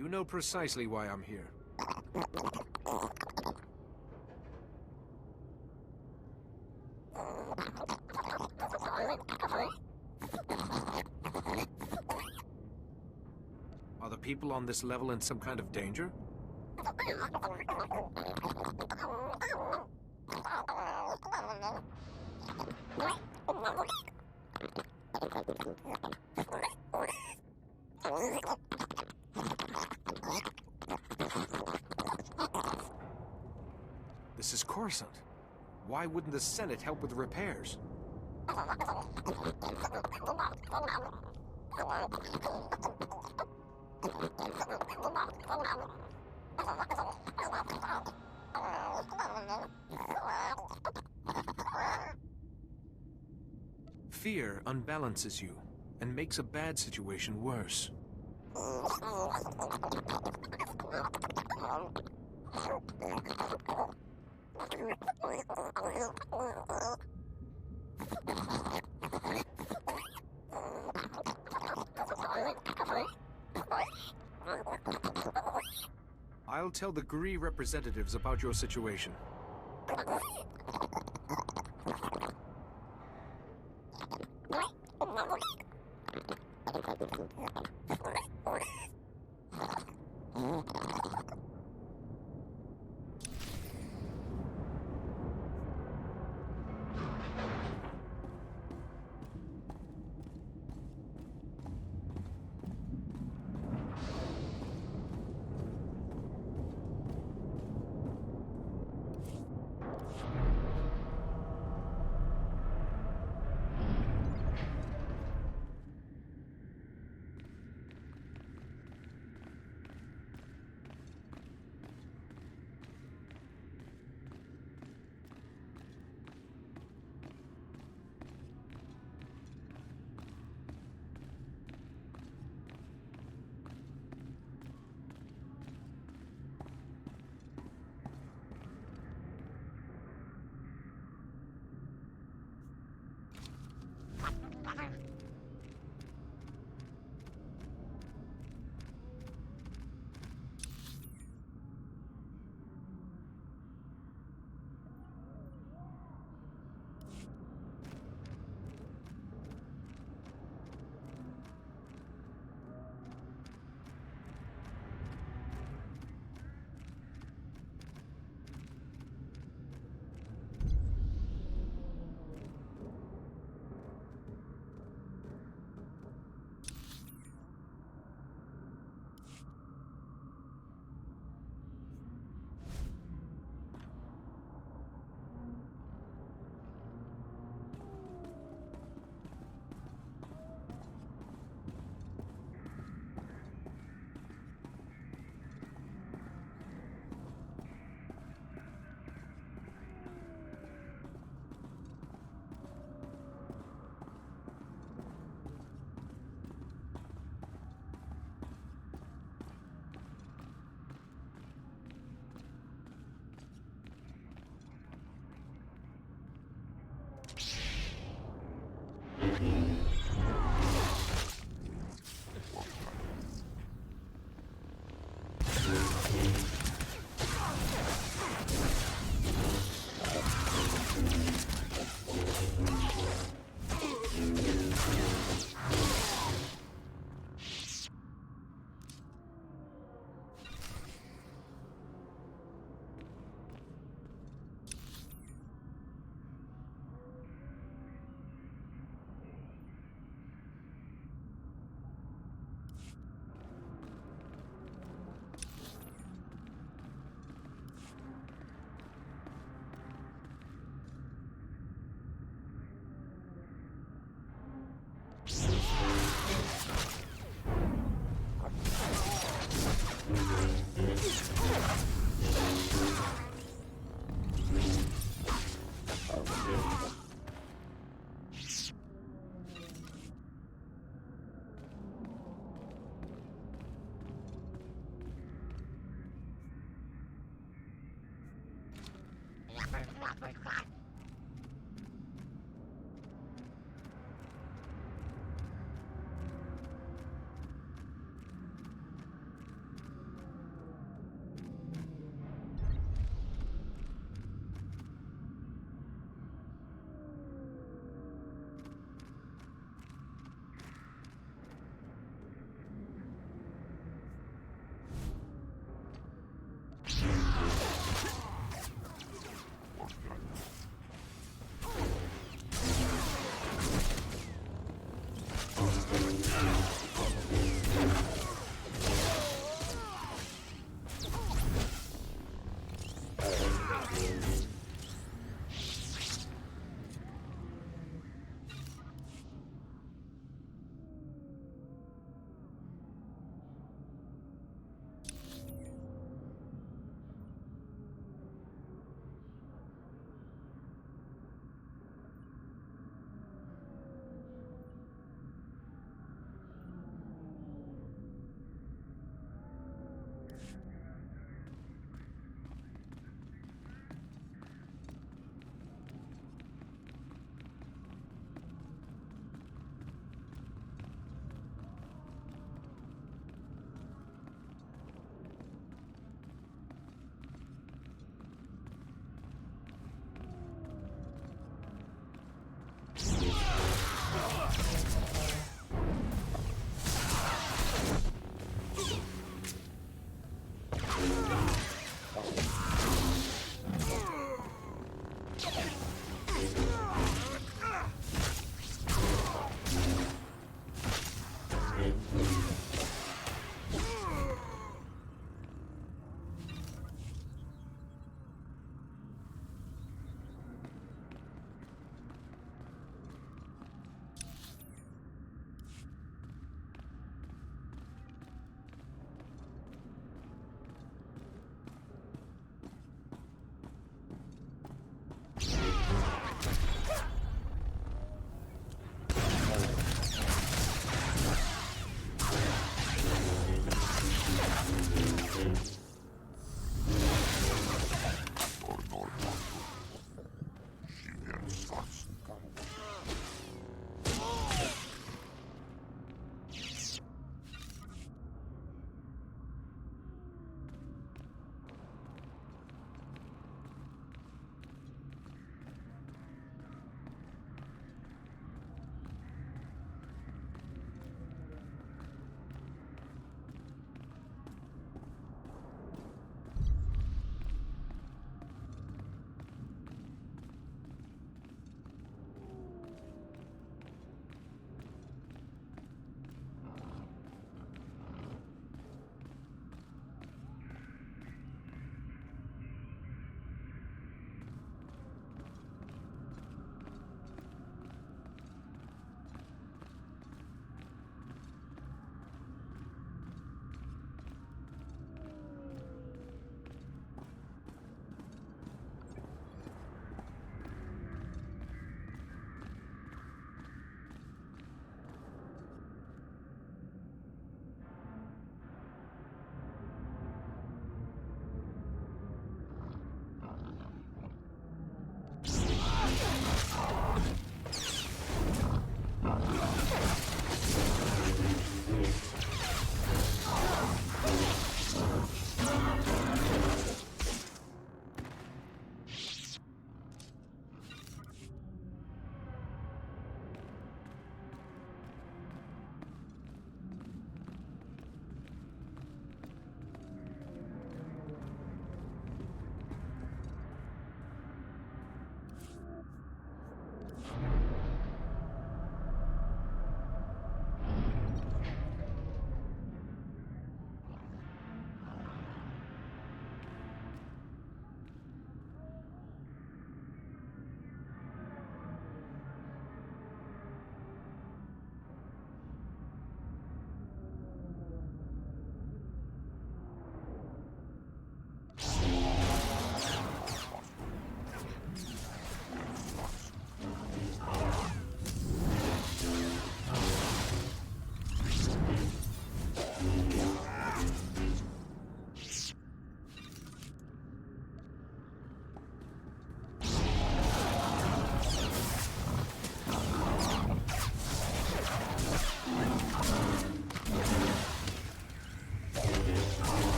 You know precisely why I'm here. Are the people on this level in some kind of danger? This is Coruscant. Why wouldn't the Senate help with repairs? Fear unbalances you and makes a bad situation worse. I'll tell the Gree representatives about your situation.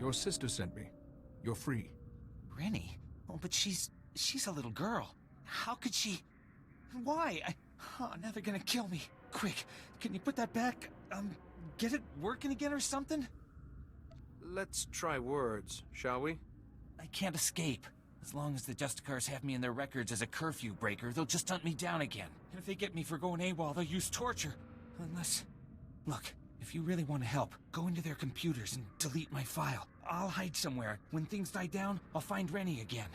Your sister sent me. You're free. Rennie? Oh, but she's a little girl. How could she... Why? Oh, now they're gonna kill me. Quick, can you put that back? Get it working again or something? Let's try words, shall we? I can't escape. As long as the Justicars have me in their records as a curfew breaker, they'll just hunt me down again. And if they get me for going AWOL, they'll use torture. Unless... Look, if you really want to help, go into their computers and delete my file. I'll hide somewhere. When things die down, I'll find Rennie again.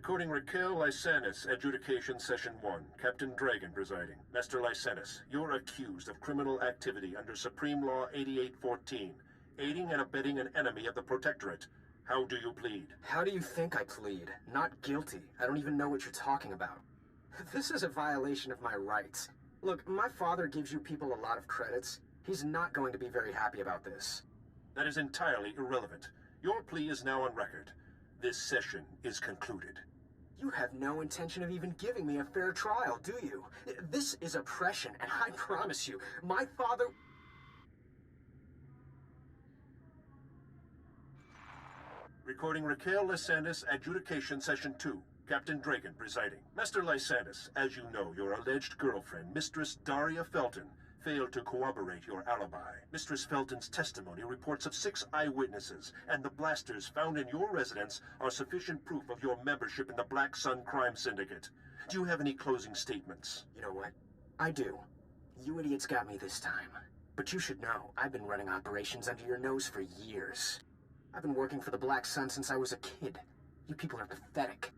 Recording Raquel Lysanis, Adjudication Session 1. Captain Dragon presiding. Master Lysanis, you're accused of criminal activity under Supreme Law 8814, aiding and abetting an enemy of the Protectorate. How do you plead? How do you think I plead? Not guilty. I don't even know what you're talking about. This is a violation of my rights. Look, my father gives you people a lot of credits. He's not going to be very happy about this. That is entirely irrelevant. Your plea is now on record. This session is concluded. You have no intention of even giving me a fair trial, do you? This is oppression, and I promise you, my father... Recording Raquel Lysanis, Adjudication Session 2. Captain Dragon presiding. Master Lysanis, as you know, your alleged girlfriend, Mistress Daria Felton, failed to corroborate your alibi. Mistress Felton's testimony reports of 6 eyewitnesses, and the blasters found in your residence are sufficient proof of your membership in the Black Sun Crime Syndicate. Do you have any closing statements? You know what? I do. You idiots got me this time. But you should know, I've been running operations under your nose for years. I've been working for the Black Sun since I was a kid. You people are pathetic.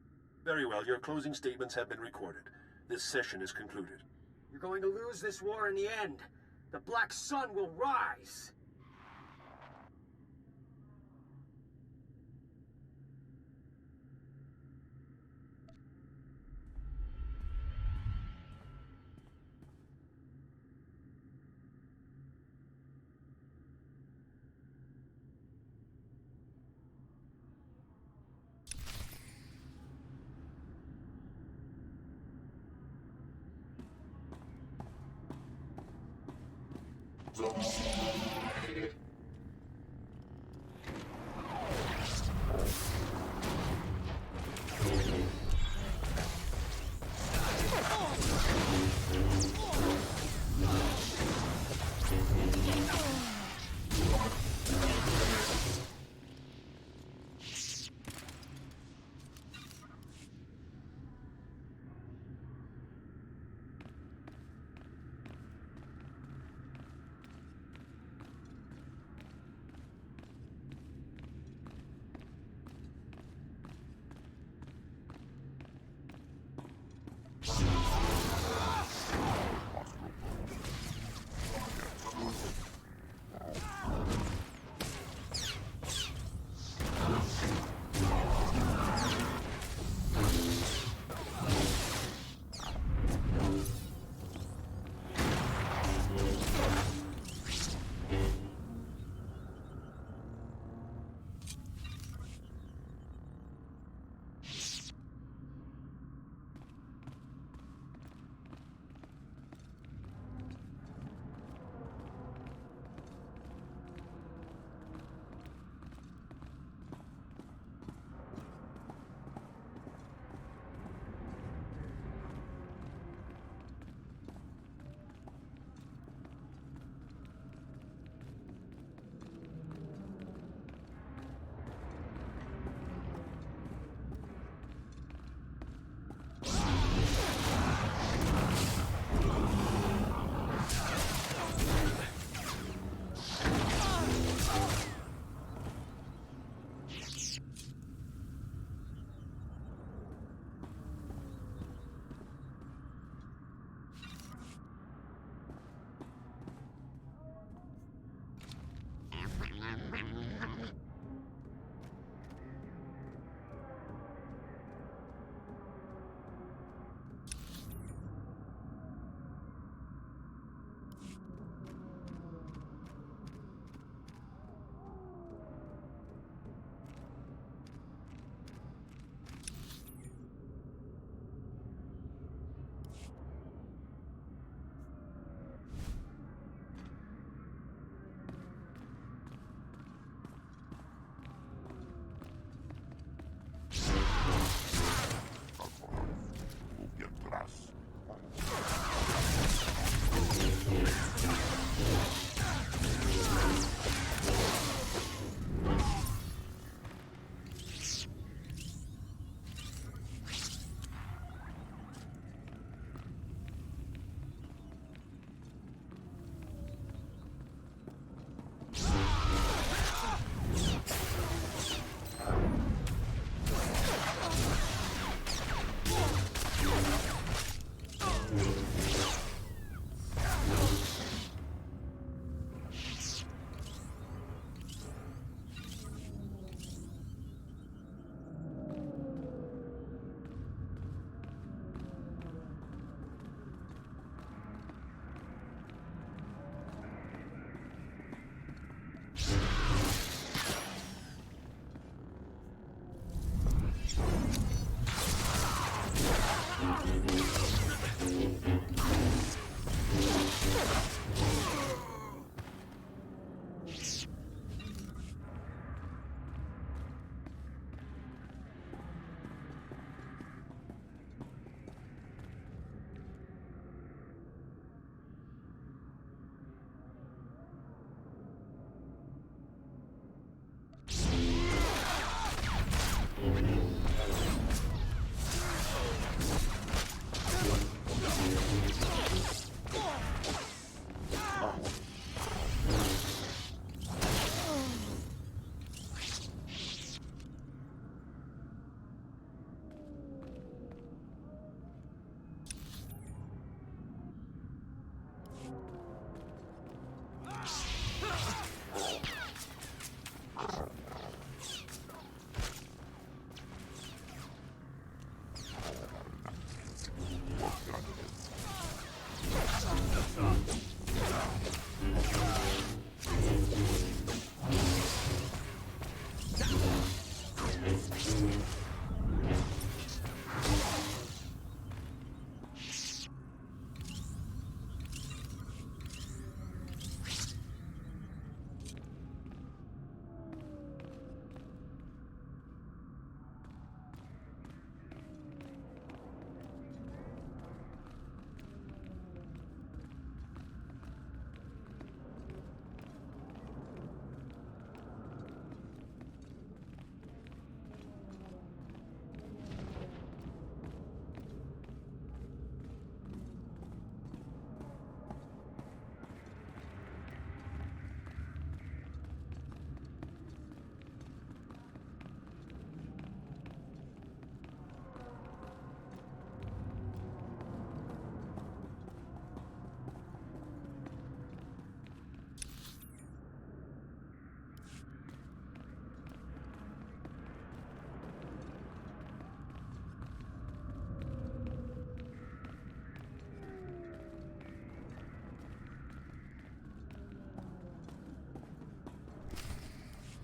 Very well, your closing statements have been recorded. This session is concluded. You're going to lose this war in the end. The Black Sun will rise.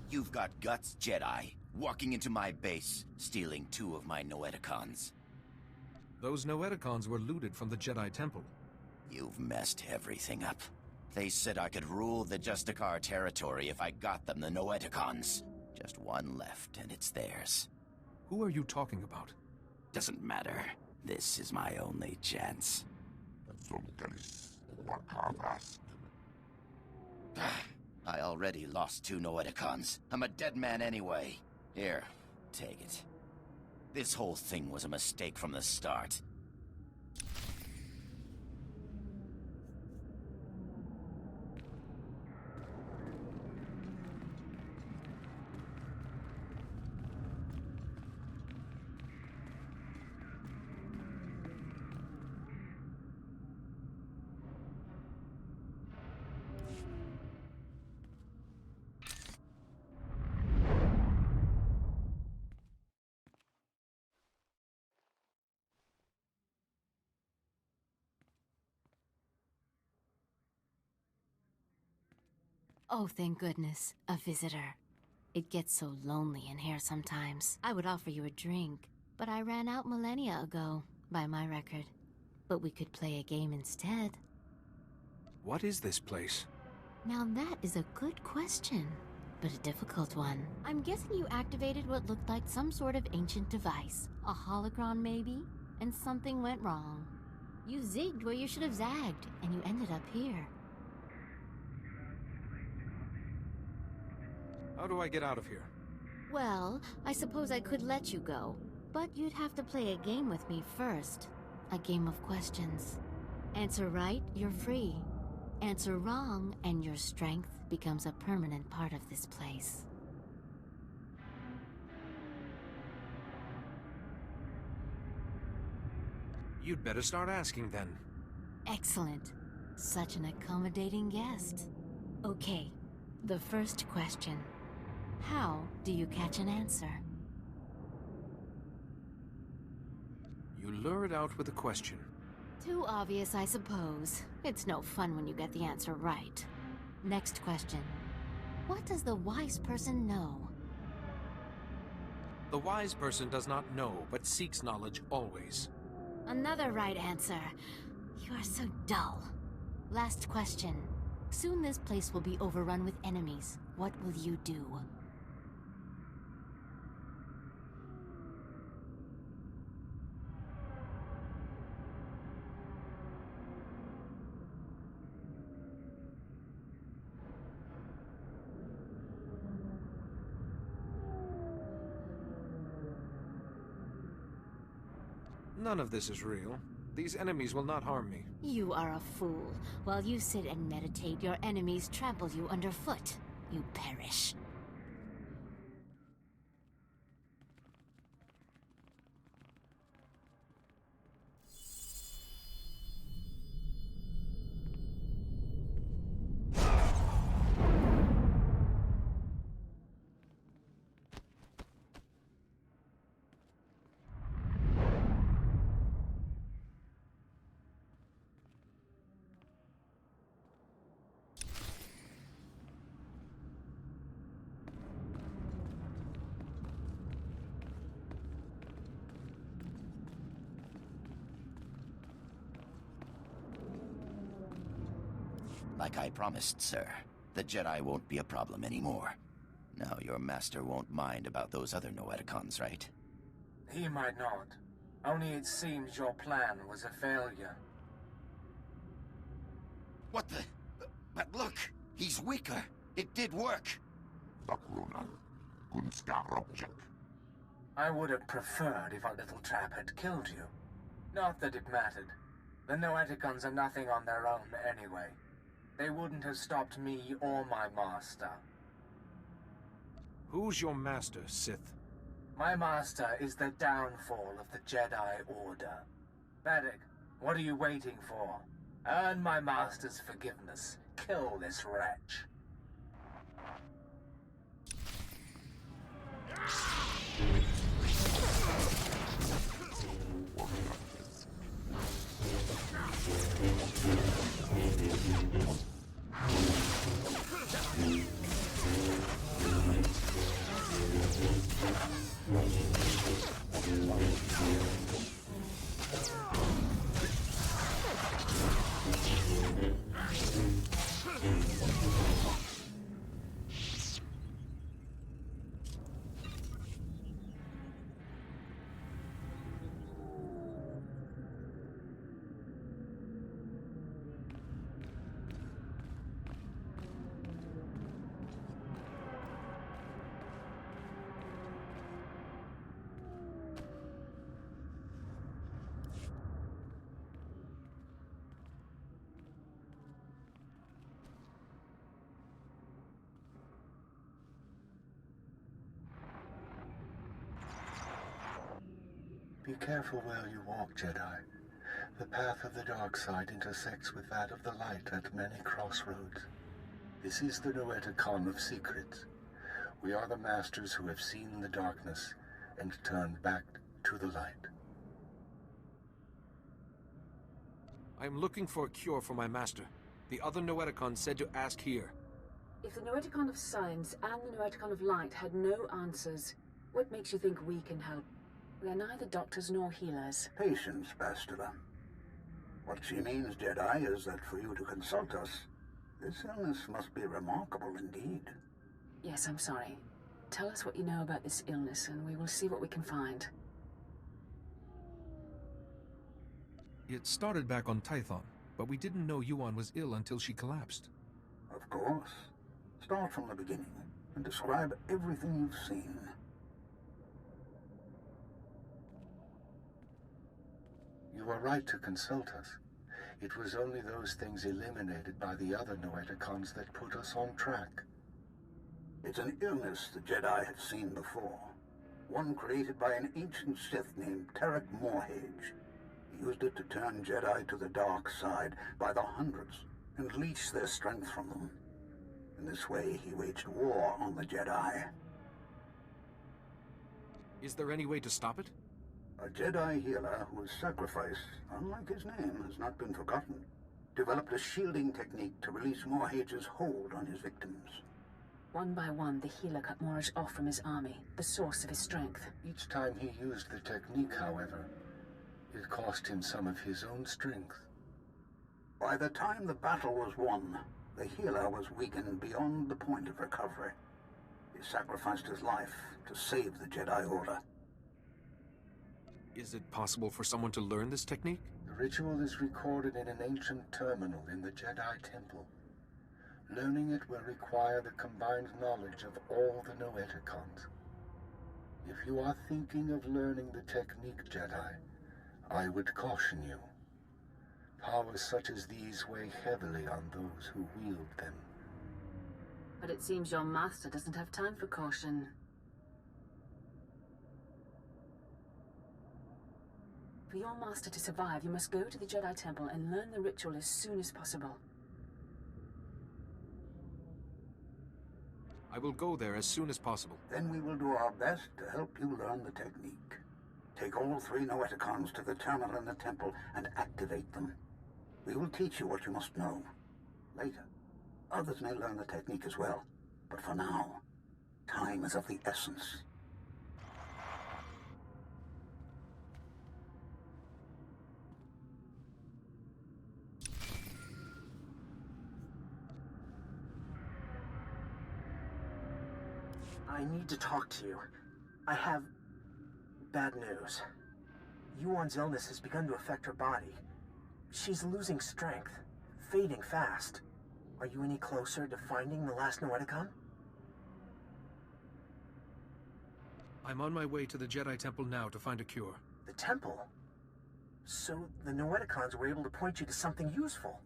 You've got guts, Jedi. Walking into my base, stealing 2 of my Noeticons. Those Noeticons were looted from the Jedi Temple. You've messed everything up. They said I could rule the Justicar territory if I got them the Noeticons. Just one left, and it's theirs. Who are you talking about? Doesn't matter. This is my only chance. I already lost 2 Noeticons. I'm a dead man anyway. Here, take it. This whole thing was a mistake from the start. Oh, thank goodness. A visitor. It gets so lonely in here sometimes. I would offer you a drink, but I ran out millennia ago, by my record. But we could play a game instead. What is this place? Now that is a good question, but a difficult one. I'm guessing you activated what looked like some sort of ancient device. A holocron, maybe? And something went wrong. You zigged where you should have zagged, and you ended up here. How do I get out of here? Well, I suppose I could let you go, but you'd have to play a game with me first. A game of questions. Answer right, you're free. Answer wrong, and your strength becomes a permanent part of this place. You'd better start asking then. Excellent. Such an accommodating guest. Okay, the first question. How do you catch an answer? You lure it out with a question. Too obvious, I suppose. It's no fun when you get the answer right. Next question. What does the wise person know? The wise person does not know, but seeks knowledge always. Another right answer. You are so dull. Last question. Soon this place will be overrun with enemies. What will you do? None of this is real. These enemies will not harm me. You are a fool. While you sit and meditate, your enemies trample you underfoot. You perish. Like I promised, sir, the Jedi won't be a problem anymore. Now your master won't mind about those other Noeticons, right? He might not. Only it seems your plan was a failure. What the? But look! He's weaker! It did work! I would have preferred if our little trap had killed you. Not that it mattered. The Noeticons are nothing on their own anyway. They wouldn't have stopped me or my master. Who's your master, Sith? My master is the downfall of the Jedi Order. Baddock, what are you waiting for? Earn my master's forgiveness. Kill this wretch. Be careful where you walk, Jedi. The path of the dark side intersects with that of the light at many crossroads. This is the Noeticon of secrets. We are the masters who have seen the darkness and turned back to the light. I am looking for a cure for my master. The other Noeticon said to ask here. If the Noeticon of Science and the Noeticon of Light had no answers, what makes you think we can help? We are neither doctors nor healers. Patience, Bastila. What she means, Jedi, is that for you to consult us, this illness must be remarkable indeed. Yes, I'm sorry. Tell us what you know about this illness, and we will see what we can find. It started back on Tython, but we didn't know Yuan was ill until she collapsed. Of course. Start from the beginning, and describe everything you've seen. You are right to consult us. It was only those things eliminated by the other Noeticons that put us on track. It's an illness the Jedi have seen before. One created by an ancient Sith named Tarek Morhage. He used it to turn Jedi to the dark side by the hundreds and leech their strength from them. In this way, he waged war on the Jedi. Is there any way to stop it? A Jedi healer who was sacrificed, unlike his name, has not been forgotten. Developed a shielding technique to release Morhage's hold on his victims. One by one, the healer cut Morage off from his army, the source of his strength. Each time he used the technique, however, it cost him some of his own strength. By the time the battle was won, the healer was weakened beyond the point of recovery. He sacrificed his life to save the Jedi Order. Is it possible for someone to learn this technique? The ritual is recorded in an ancient terminal in the Jedi Temple. Learning it will require the combined knowledge of all the Noeticons. If you are thinking of learning the technique, Jedi, I would caution you. Powers such as these weigh heavily on those who wield them. But it seems your master doesn't have time for caution. For your master to survive, you must go to the Jedi Temple and learn the ritual as soon as possible. I will go there as soon as possible. Then we will do our best to help you learn the technique. Take all 3 Noeticons to the terminal in the temple and activate them. We will teach you what you must know. Later, others may learn the technique as well. But for now, time is of the essence. I need to talk to you. I have bad news. Yuan's illness has begun to affect her body. She's losing strength, fading fast. Are you any closer to finding the last Noeticon? I'm on my way to the Jedi Temple now to find a cure. The temple? So the Noeticons were able to point you to something useful.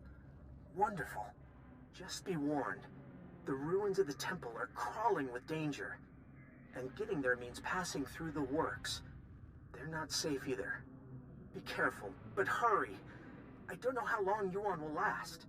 Wonderful. Just be warned. The ruins of the temple are crawling with danger. And getting there means passing through the works. They're not safe either. Be careful, but hurry. I don't know how long Yuan will last.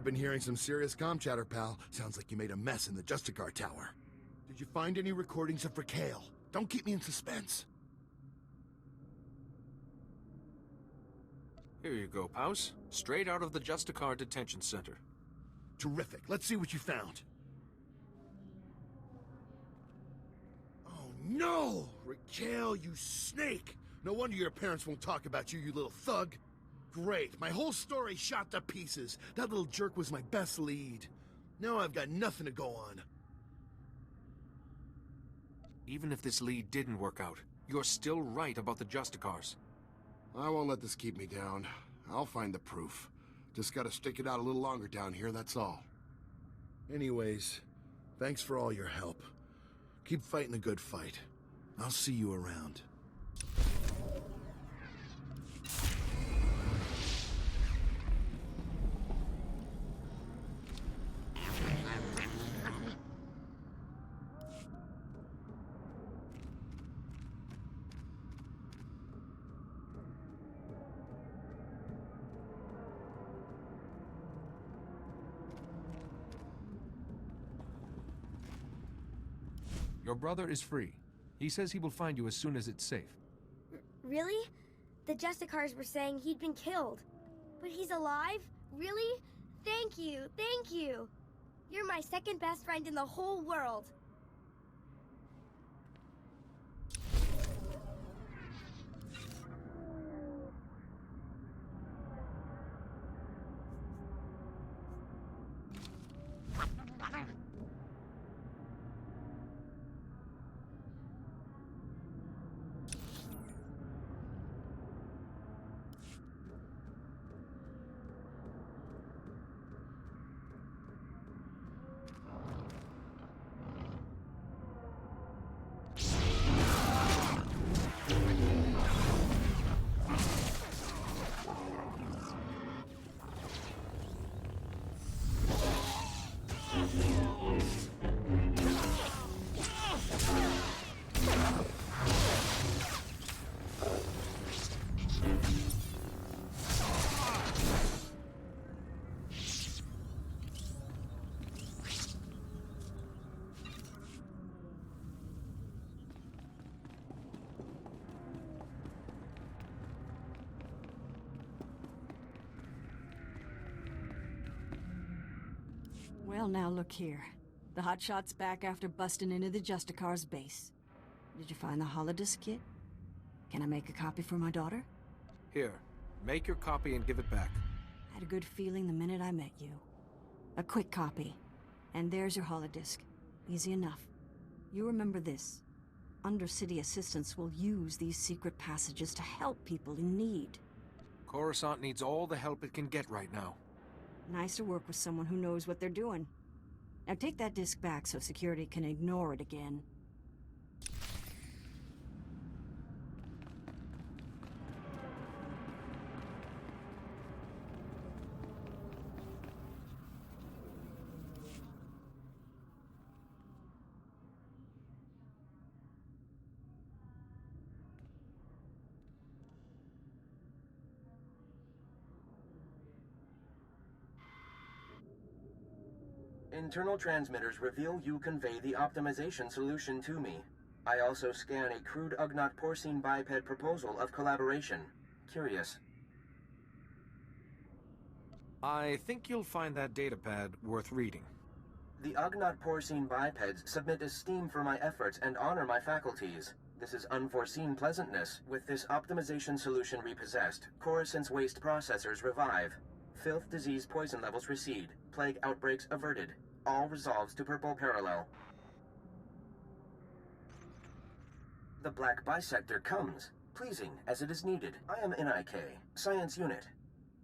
I've been hearing some serious comm chatter, pal. Sounds like you made a mess in the Justicar Tower. Did you find any recordings of Raquel? Don't keep me in suspense. Here you go, Paus. Straight out of the Justicar Detention Center. Terrific. Let's see what you found. Oh, no! Raquel, you snake! No wonder your parents won't talk about you, you little thug. Great. My whole story shot to pieces. That little jerk was my best lead. Now I've got nothing to go on. Even if this lead didn't work out, you're still right about the Justicars. I won't let this keep me down. I'll find the proof. Just gotta stick it out a little longer down here, that's all. Anyways, thanks for all your help. Keep fighting the good fight. I'll see you around. Your brother is free. He says he will find you as soon as it's safe. Really? The Justicars were saying he'd been killed. But he's alive? Really? Thank you, thank you. You're my second best friend in the whole world. Well, now look here. The hotshot's back after busting into the Justicar's base. Did you find the holodisc kit? Can I make a copy for my daughter? Here, make your copy and give it back. I had a good feeling the minute I met you. A quick copy. And there's your holodisc. Easy enough. You remember this. Undercity assistants will use these secret passages to help people in need. Coruscant needs all the help it can get right now. Nice to work with someone who knows what they're doing. Now take that disc back so security can ignore it again. Internal transmitters reveal you convey the optimization solution to me. I also scan a crude Ugnaught porcine biped proposal of collaboration. Curious. I think you'll find that datapad worth reading. The Ugnaught porcine bipeds submit esteem for my efforts and honor my faculties. This is unforeseen pleasantness. With this optimization solution repossessed, Coruscant's waste processors revive. Filth, disease, poison levels recede. Plague outbreaks averted. All resolves to purple parallel. The black bisector comes, pleasing as it is needed. I am NIK, Science Unit.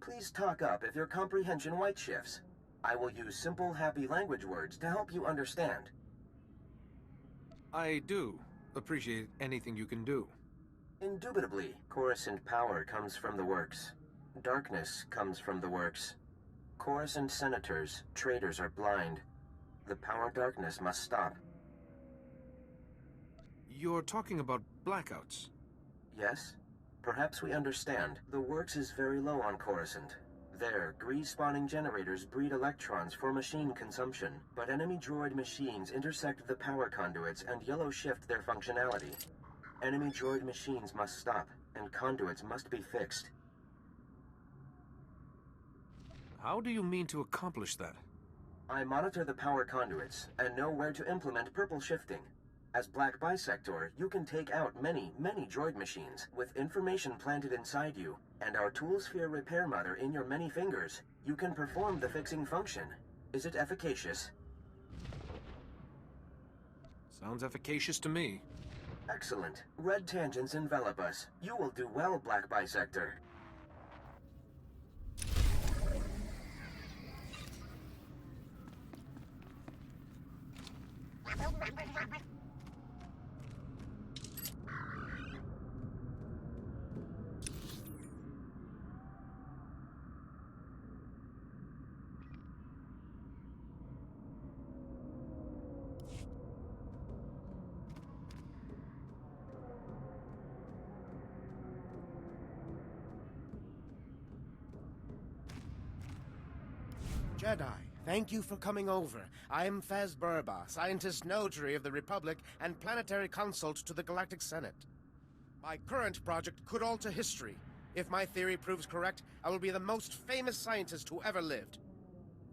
Please talk up if your comprehension white shifts. I will use simple, happy language words to help you understand. I do appreciate anything you can do. Indubitably, Coruscant power comes from the works. Darkness comes from the works. Coruscant senators, traitors are blind. The power darkness must stop. You're talking about blackouts. Yes? Perhaps we understand. The works is very low on Coruscant. There, grease-spawning generators breed electrons for machine consumption, but enemy droid machines intersect the power conduits and yellow shift their functionality. Enemy droid machines must stop, and conduits must be fixed. How do you mean to accomplish that? I monitor the power conduits, and know where to implement purple shifting. As Black Bisector, you can take out many droid machines with information planted inside you, and our tool sphere repair mother in your many fingers. You can perform the fixing function. Is it efficacious? Sounds efficacious to me. Excellent. Red tangents envelop us. You will do well, Black Bisector. Jedi, thank you for coming over. I am Faz Burba, scientist notary of the Republic and planetary consult to the Galactic Senate. My current project could alter history. If my theory proves correct, I will be the most famous scientist who ever lived.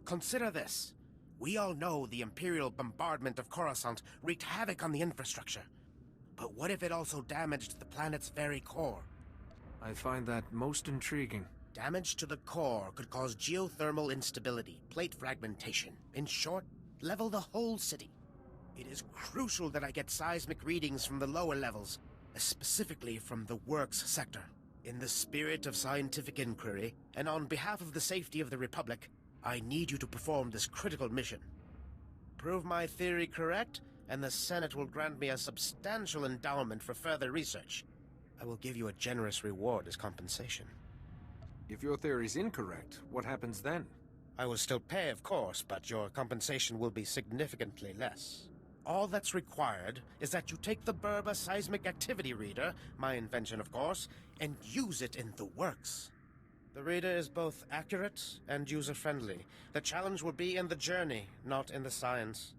Consider this. We all know the Imperial bombardment of Coruscant wreaked havoc on the infrastructure. But what if it also damaged the planet's very core? I find that most intriguing. Damage to the core could cause geothermal instability, plate fragmentation. In short, level the whole city. It is crucial that I get seismic readings from the lower levels, specifically from the Works sector. In the spirit of scientific inquiry, and on behalf of the safety of the Republic, I need you to perform this critical mission. Prove my theory correct, and the Senate will grant me a substantial endowment for further research. I will give you a generous reward as compensation. If your theory's incorrect, what happens then? I will still pay, of course, but your compensation will be significantly less. All that's required is that you take the Burba Seismic Activity Reader, my invention of course, and use it in the Works. The reader is both accurate and user-friendly. The challenge will be in the journey, not in the science.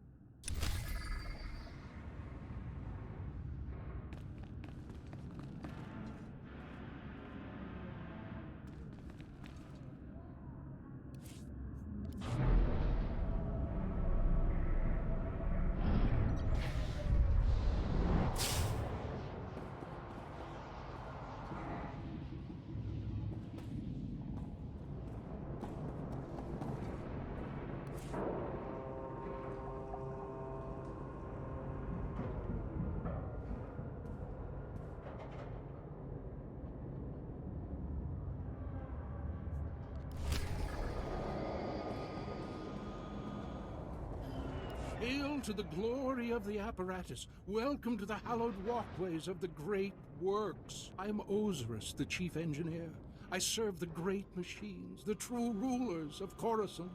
Hail to the glory of the apparatus. Welcome to the hallowed walkways of the great works. I am Osiris, the chief engineer. I serve the great machines, the true rulers of Coruscant.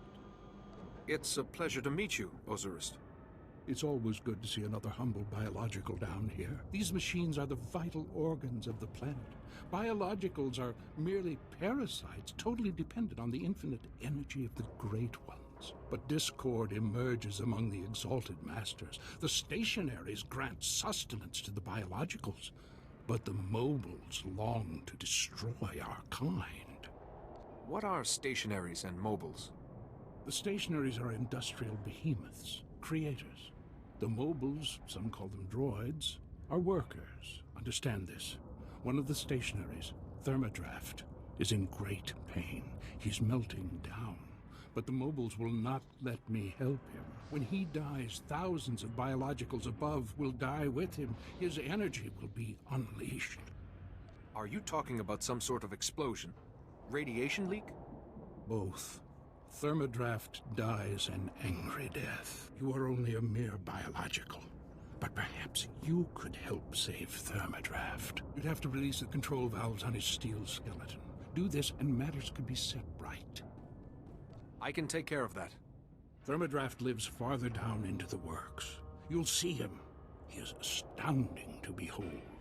It's a pleasure to meet you, Osiris. It's always good to see another humble biological down here. These machines are the vital organs of the planet. Biologicals are merely parasites, totally dependent on the infinite energy of the Great Ones. But discord emerges among the exalted masters. The stationaries grant sustenance to the biologicals, but the mobiles long to destroy our kind. What are stationaries and mobiles? The stationaries are industrial behemoths, creators. The mobiles, some call them droids, are workers. Understand this. One of the stationaries, Thermodraft, is in great pain. He's melting down. But the mobiles will not let me help him. When he dies, thousands of biologicals above will die with him. His energy will be unleashed. Are you talking about some sort of explosion? Radiation leak? Both. Thermodraft dies an angry death. You are only a mere biological. But perhaps you could help save Thermodraft. You'd have to release the control valves on his steel skeleton. Do this and matters could be set right. I can take care of that. Thermodraft lives farther down into the works. You'll see him. He is astounding to behold.